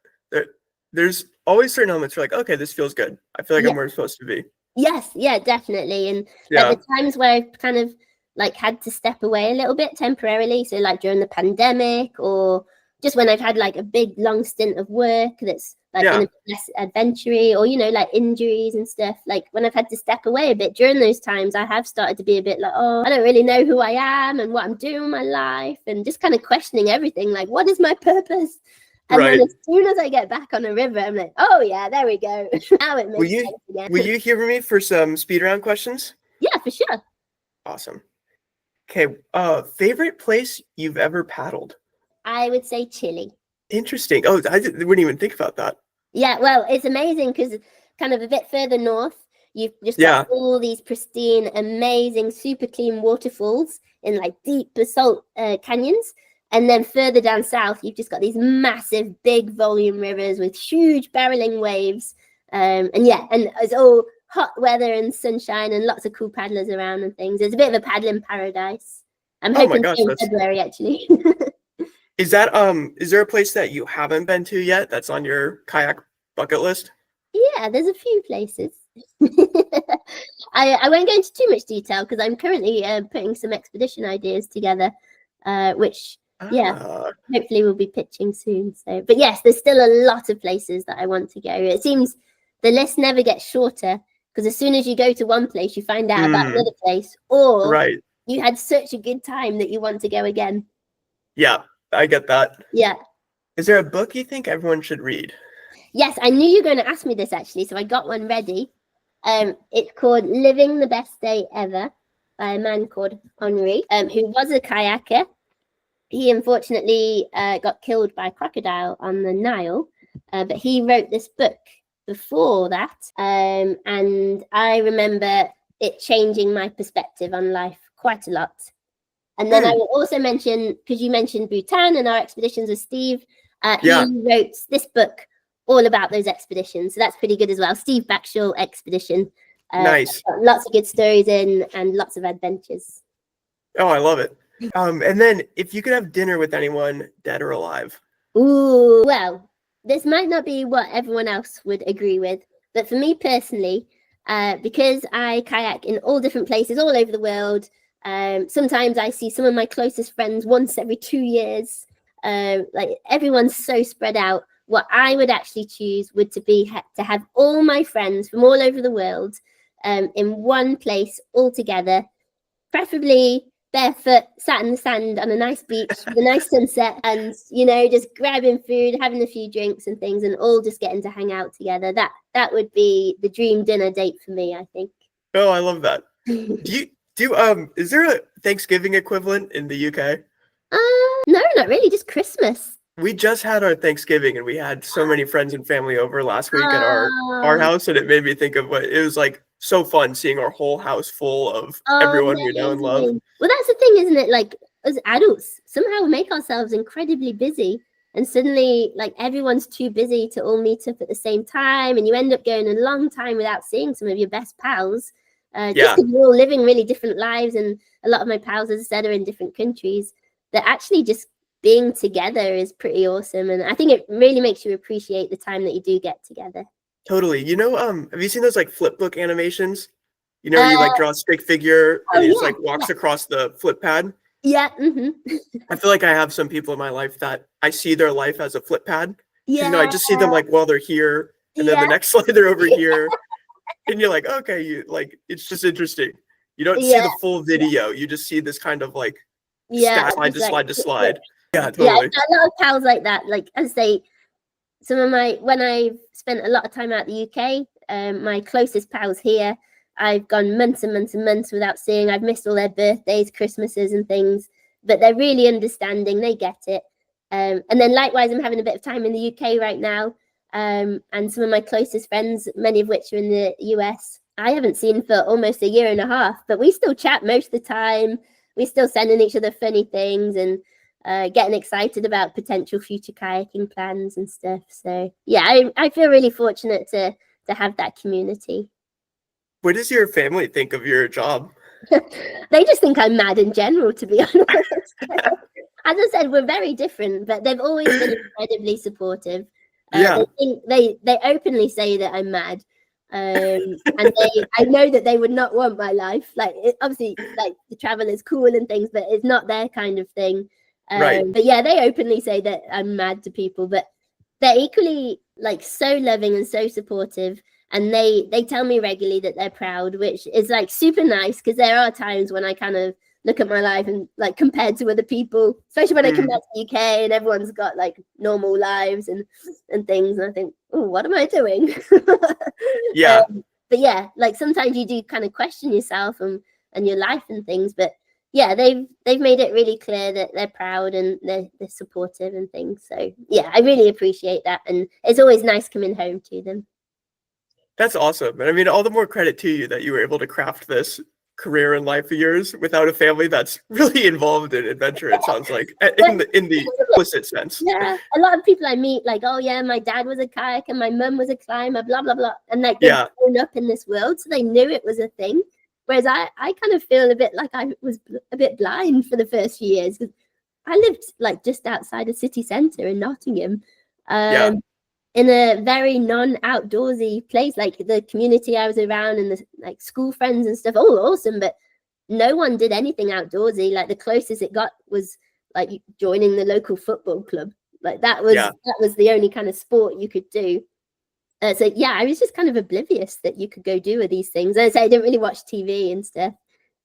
There's always certain elements where like, okay, this feels good. I feel like I'm where I'm supposed to be. Yes, yeah, definitely. And like the times where I've kind of like had to step away a little bit temporarily, so like during the pandemic, or just when I've had like a big long stint of work that's like in a less adventure, or like injuries and stuff, like when I've had to step away a bit during those times, I have started to be a bit like, oh, I don't really know who I am and what I'm doing in my life, and just kind of questioning everything, like, what is my purpose? And then as soon as I get back on the river, I'm like, oh yeah, there we go. Now it makes sense again. Will you hear me for some speed round questions? Yeah, for sure. Awesome. Okay, favorite place you've ever paddled? I would say Chile. Interesting. Oh, I wouldn't even think about that. Yeah, well, it's amazing because kind of a bit further north, you've just got all these pristine, amazing, super clean waterfalls in like deep basalt canyons. And then further down south, you've just got these massive, big volume rivers with huge barreling waves. And it's all hot weather and sunshine and lots of cool paddlers around and things. It's a bit of a paddling paradise. I'm hoping in February, actually. Is there a place that you haven't been to yet that's on your kayak bucket list? Yeah, there's a few places. I won't go into too much detail because I'm currently putting some expedition ideas together, which hopefully we'll be pitching soon. So, but yes, there's still a lot of places that I want to go. It seems the list never gets shorter, because as soon as you go to one place, you find out about another place, or Right. you had such a good time that you want to go again. Yeah, I get that. Yeah. Is there a book you think everyone should read? Yes, I knew you were going to ask me this, actually, so I got one ready. It's called Living the Best Day Ever by a man called Henri, who was a kayaker. He unfortunately got killed by a crocodile on the Nile, but he wrote this book before that, and I remember it changing my perspective on life quite a lot. And then I will also mention, because you mentioned Bhutan and our expeditions with Steve, he wrote this book all about those expeditions, so that's pretty good as well. Steve Backshall expedition. Nice. Lots of good stories in and lots of adventures. Oh, I love it. And then if you could have dinner with anyone, dead or alive. Ooh, well, this might not be what everyone else would agree with, but for me personally, because I kayak in all different places all over the world, sometimes I see some of my closest friends once every 2 years. Like everyone's so spread out. What I would actually choose would to have all my friends from all over the world in one place all together, preferably barefoot, sat in the sand on a nice beach with a nice sunset, and just grabbing food, having a few drinks and things, and all just getting to hang out together. That would be the dream dinner date for me, I think. Oh, I love that. Is there a Thanksgiving equivalent in the UK? No, not really, just Christmas. We just had our Thanksgiving, and we had so many friends and family over last week at our house, and it made me think of what it was like. So fun seeing our whole house full of everyone we know and love. Well, that's the thing, isn't it? Like, as adults, somehow we make ourselves incredibly busy, and suddenly, like, everyone's too busy to all meet up at the same time, and you end up going a long time without seeing some of your best pals. Just because we're all living really different lives, and a lot of my pals, as I said, are in different countries. That actually just being together is pretty awesome, and I think it really makes you appreciate the time that you do get together. Totally. Have you seen those like flip book animations? You like draw a stick figure and it just like walks across the flip pad. Yeah. I feel like I have some people in my life that I see their life as a flip pad. Yeah. I just see them like while they're here, and then the next slide they're over here, and you're like, okay, it's just interesting. You don't see the full video. You just see this kind of like slide to slide to slide. Yeah, totally. Yeah, I've got a lot of pals like that. Like, I say, when I've spent a lot of time out the UK, my closest pals here, I've gone months and months and months without seeing. I've missed all their birthdays, Christmases and things, but they're really understanding. They get it. And then likewise, I'm having a bit of time in the UK right now. And some of my closest friends, many of which are in the US, I haven't seen for almost a year and a half, but we still chat most of the time. We're still sending each other funny things and getting excited about potential future kayaking plans and stuff. So yeah, I feel really fortunate to have that community. What does your family think of your job? They just think I'm mad in general, to be honest. As I said, we're very different, but they've always been incredibly supportive. They openly say that I'm mad. And I know that they would not want my life. Like, obviously, like, the travel is cool and things, but it's not their kind of thing. But yeah, they openly say that I'm mad to people, but they're equally like so loving and so supportive, and they tell me regularly that they're proud, which is like super nice, because there are times when I kind of look at my life and like compared to other people, especially when I come back to the UK and everyone's got like normal lives and things, and I think, oh, what am I doing? But yeah, like sometimes you do kind of question yourself and your life and things, but yeah, they've made it really clear that they're proud and they're supportive and things. So yeah, I really appreciate that, and it's always nice coming home to them. That's awesome. And I mean, all the more credit to you that you were able to craft this career and life of yours without a family that's really involved in adventure, it sounds like, in the implicit sense. Yeah, a lot of people I meet, like, oh yeah, my dad was a kayaker, my mum was a climber, blah blah blah, and like they've grown up in this world, so they knew it was a thing. Whereas I kind of feel a bit like I was a bit blind for the first few years, because I lived like just outside a city centre in Nottingham, in a very non-outdoorsy place. Like, the community I was around and the like school friends and stuff, all awesome, but no one did anything outdoorsy. Like, the closest it got was like joining the local football club. Like, that was the only kind of sport you could do. So yeah, I was just kind of oblivious that you could go do with these things. As I say, I didn't really watch TV and stuff.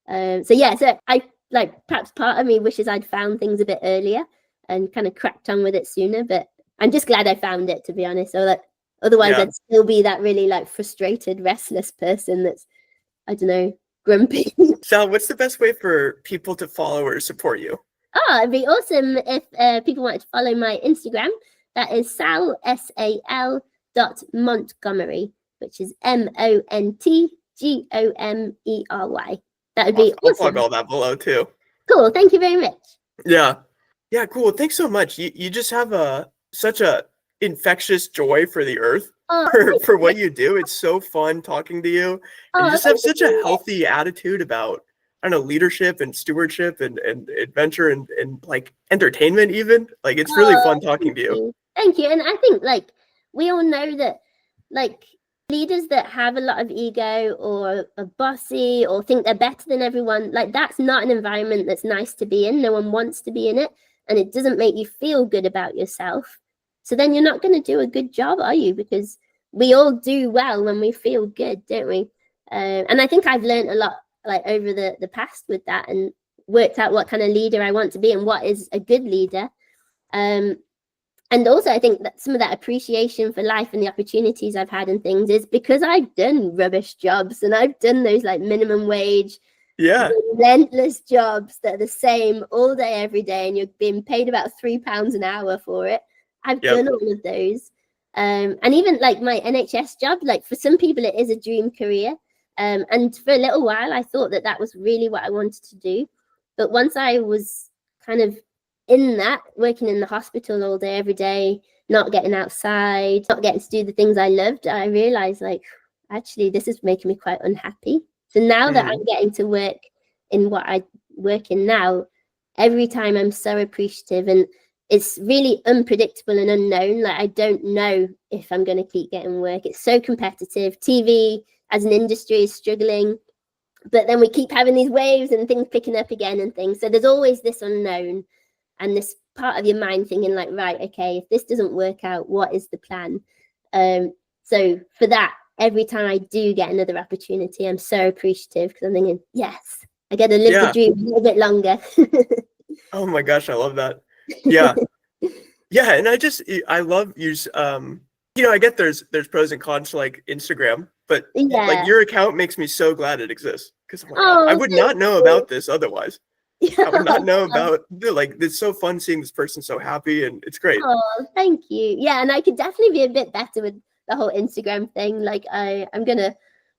So yeah, so I like, perhaps part of me wishes I'd found things a bit earlier and kind of cracked on with it sooner, but I'm just glad I found it, to be honest. So that otherwise Yeah. I'd still be that really like frustrated, restless person that's, I don't know, grumpy. Sal, what's the best way for people to follow or support you? Oh, it'd be awesome if people wanted to follow my Instagram. That is Sal, SAL Montgomery, which is Montgomery. That would be I'll awesome. plug all that below too. Cool. Thank you very much. Yeah. Yeah, cool. Thanks so much. You just have such a infectious joy for the earth, for what you do. It's so fun talking to you. And you just have such a healthy attitude about, I don't know, leadership and stewardship and adventure and like entertainment even. Like, it's really fun talking to you. Thank you. And I think like we all know that like leaders that have a lot of ego or are bossy or think they're better than everyone, like that's not an environment that's nice to be in. No one wants to be in it, and it doesn't make you feel good about yourself. So then you're not going to do a good job, are you? Because we all do well when we feel good, don't we? And I think I've learned a lot like over the past with that, and worked out what kind of leader I want to be and what is a good leader. And also I think that some of that appreciation for life and the opportunities I've had and things is because I've done rubbish jobs, and I've done those like minimum wage, relentless jobs that are the same all day, every day, and you're being paid about £3 an hour for it. I've done all of those. And even like my NHS job, like for some people it is a dream career. And for a little while I thought that that was really what I wanted to do. But once I was kind of in that, working in the hospital all day, every day, not getting outside, not getting to do the things I loved, I realized like, actually, this is making me quite unhappy. So now that I'm getting to work in what I work in now, every time I'm so appreciative, and it's really unpredictable and unknown. Like I don't know if I'm going to keep getting work. It's so competitive. TV as an industry is struggling, but then we keep having these waves and things picking up again and things. So there's always this unknown. And this part of your mind thinking like, right, okay, if this doesn't work out, what is the plan? So for that, every time I do get another opportunity, I'm so appreciative because I'm thinking, yes, I get to live the dream a little bit longer. Oh my gosh, I love that. Yeah. Yeah, and I love use you know, I get there's pros and cons to like Instagram, but like your account makes me so glad it exists, because I'm like, I would not know about this otherwise. I would not know about, like, it's so fun seeing this person so happy, and it's great. Oh, thank you. Yeah, and I could definitely be a bit better with the whole Instagram thing. Like I'm gonna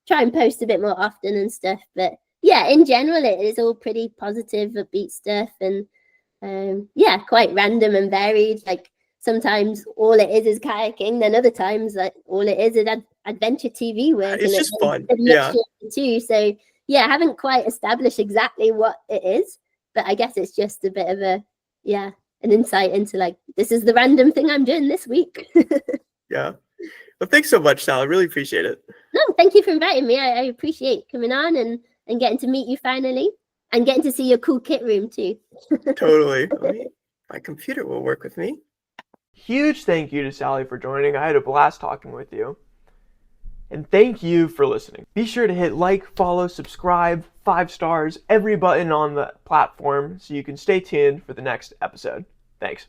try and post a bit more often and stuff. But yeah, in general, it is all pretty positive, upbeat stuff, and yeah, quite random and varied. Like sometimes all it is kayaking, then other times like all it is adventure TV work. It's and just fun. Too. So yeah, I haven't quite established exactly what it is. But I guess it's just a bit of an insight into like, this is the random thing I'm doing this week. Yeah. Well, thanks so much, Sal. I really appreciate it. No, thank you for inviting me. I appreciate coming on and getting to meet you finally, and getting to see your cool kit room too. Totally. My computer will work with me. Huge thank you to Sally for joining. I had a blast talking with you. And thank you for listening. Be sure to hit like, follow, subscribe, 5 stars, every button on the platform so you can stay tuned for the next episode. Thanks.